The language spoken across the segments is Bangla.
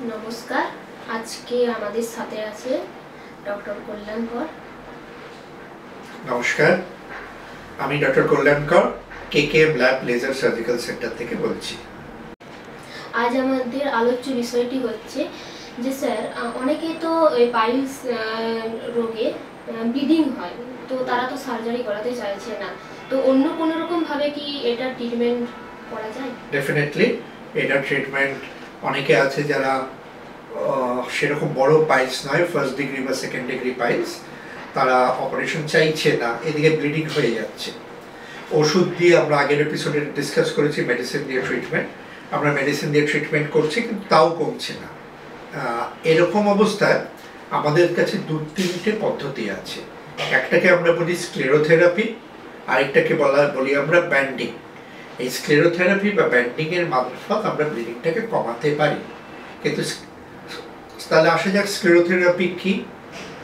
নমস্কার। আজকে আমাদের সাথে আছে ডক্টর কল্যাণকর। নমস্কার, আমি ডক্টর কল্যাণকর, কেকেএম ল্যাব লেজার সার্জিক্যাল সেন্টার থেকে বলছি। আজ আমাদের আলোচ্য বিষয়টি হচ্ছে যে স্যার, অনেকে তো পাইলস রোগে ব্লিডিং হয়, তো তারা তো সার্জারি করাতে চাইছে না, তো অন্য কোনো রকম ভাবে কি এটা ট্রিটমেন্ট করা যায়? ডেফিনেটলি এটা ট্রিটমেন্ট অনেকে আছে যারা সেরকম বড় পাইলস নয়, ফার্স্ট ডিগ্রি বা সেকেন্ড ডিগ্রি পাইলস, তারা অপারেশন চাইছে না, এদিকে ব্লিডিং হয়ে যাচ্ছে। ওষুধ দিয়ে আমরা আগের এপিসোডে ডিসকাস করেছি মেডিসিন দিয়ে ট্রিটমেন্ট, আমরা মেডিসিন দিয়ে ট্রিটমেন্ট করছি কিন্তু তাও কমছে না। এরকম অবস্থায় আমাদের কাছে তিনটে পদ্ধতি আছে। একটাকে আমরা বলি স্ক্লেরোথেরাপি, আরেকটাকে বলি আমরা ব্যান্ডিং। এই স্ক্লেরোথেরাপি বা ব্যান্ডিংয়ের মারফত আমরা ব্লিডিংটাকে কমাতে পারি। কিন্তু তাহলে আসা যাক স্ক্লেরোথেরাপি কি।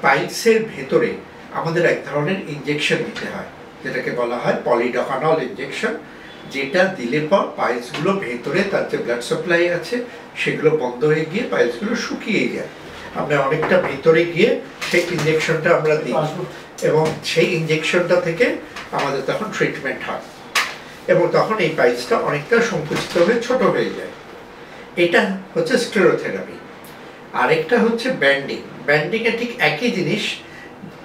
পাইলসের ভেতরে আমাদের এক ধরনের ইনজেকশন দিতে হয়, যেটাকে বলা হয় পলিডকানল ইনজেকশন, যেটা দিলে পর পাইলসগুলো ভেতরে তার যে ব্লাড সাপ্লাই আছে সেগুলো বন্ধ হয়ে গিয়ে পাইলসগুলো শুকিয়ে যায়। আমরা অনেকটা ভেতরে গিয়ে সেই ইনজেকশনটা আমরা দিই এবং সেই ইনজেকশনটা থেকে আমাদের তখন ট্রিটমেন্ট হয় এবং তখন এই পাইলসটা অনেকটা সংকুচিত হয়ে ছোট হয়ে যায়। এটা হচ্ছে স্ক্লেরোথেরাপি। আরেকটা হচ্ছে ব্যান্ডিং। ব্যান্ডিংয়ে ঠিক একই জিনিস,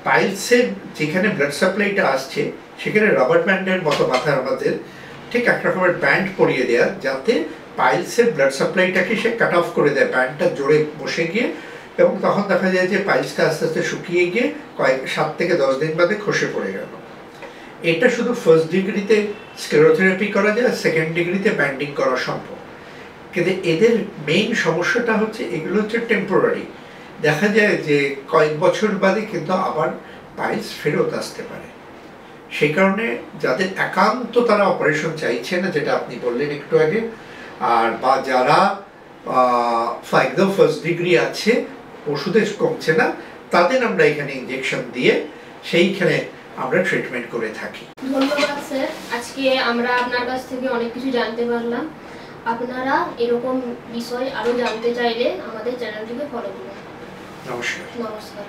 পাইলসের যেখানে ব্লাড সাপ্লাইটা আসছে সেখানে রাবার ব্যান্ডের মতো মাথার আমাদের ঠিক এক রকমের ব্যান্ড পরিয়ে দেওয়া, যাতে পাইলসের ব্লাড সাপ্লাইটাকে সে কাট অফ করে দেয়, ব্যান্ডটা জোরে বসে গিয়ে, এবং তখন দেখা যায় যে পাইলসটা আস্তে আস্তে শুকিয়ে গিয়ে 7 থেকে 10 দিন বাদে খসে পড়ে গেল। এটা শুধু ফার্স্ট ডিগ্রিতে স্ক্লেরোথেরাপি করা যায়, সেকেন্ড ডিগ্রিতে ব্যান্ডিং করা সম্ভব। কিন্তু এদের মেইন সমস্যাটা হচ্ছে এগুলো হচ্ছে টেম্পোরারি। দেখা যায় যে কয়েক বছর বাদে কিন্তু আবার পাইলস ফেরত আসতে পারে। সেই কারণে যাদের একান্ত তারা অপারেশন চাইছে না, যেটা আপনি বললেন একটু আগে, আর বা যারা একদম ফার্স্ট ডিগ্রি আছে, ওষুধে কমছে না, তাদের আমরা এখানে ইনজেকশন দিয়ে সেইখানে আমরা ট্রিটমেন্ট করে থাকি। ধন্যবাদ স্যার, আজকে আমরা আপনার কাছ থেকে অনেক কিছু জানতে পারলাম। আপনারা এরকম বিষয় আরো জানতে চাইলে আমাদের চ্যানেলটিকে ফলো করুন। নমস্কার। নমস্কার।